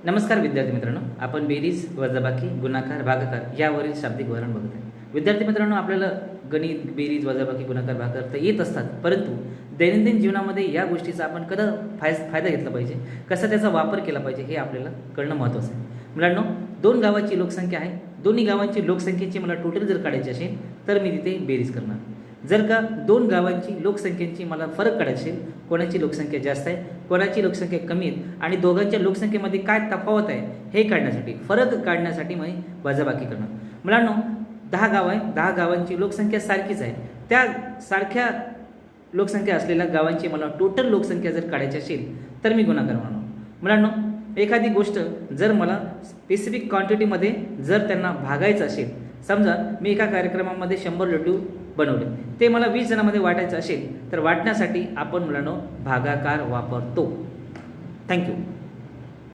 नमस्कार विद्यार्थी मित्रांनो, आपण बेरीज, वजाबाकी, गुणाकार, भागाकार यावरील शाब्दिक उदाहरण बघत आहे. विद्यार्थी मित्रांनो, आपल्याला गणित, बेरीज, वजाबाकी, गुणाकार, भागाकार तर येत असतात, परंतु दैनंदिन जीवनामध्ये या गोष्टीचा आपण कसा फायदा घेतला पाहिजे, कसा त्याचा वापर केला पाहिजे हे आपल्याला कळणं महत्त्वाचं आहे. मुलांनो, दोन गावाची लोकसंख्या आहे. दोन्ही गावांची लोकसंख्येची मला टोटल जर काढायची असेल तर मी तिथे बेरीज करणार. जर का दोन गावांची लोकसंख्येची मला फरक काढायचा असेल, कोणाची लोकसंख्या जास्त आहे, कोणाची लोकसंख्या कमी आहे आणि दोघांच्या लोकसंख्येमध्ये काय तफावत आहे हे काढण्यासाठी, फरक काढण्यासाठी मी वजाबाकी करणार. मुलांनो, 10 गाव आहे, 10 गावांची लोकसंख्या सारखीच आहे. त्या सारख्या लोकसंख्या असलेल्या गावांची मला टोटल लोकसंख्या जर काढायची असेल तर मी गुणाकार म्हणणार. मुलांनो, एखादी गोष्ट जर मला स्पेसिफिक क्वांटिटीमध्ये जर त्यांना भागायचं असेल, समजा मी एका कार्यक्रमामध्ये 100 लड्डू बनवले, ते मला 20 जणांमध्ये वाटायचं असेल तर वाटण्यासाठी आपण मुलांनो भागाकार वापरतो. थँक्यू.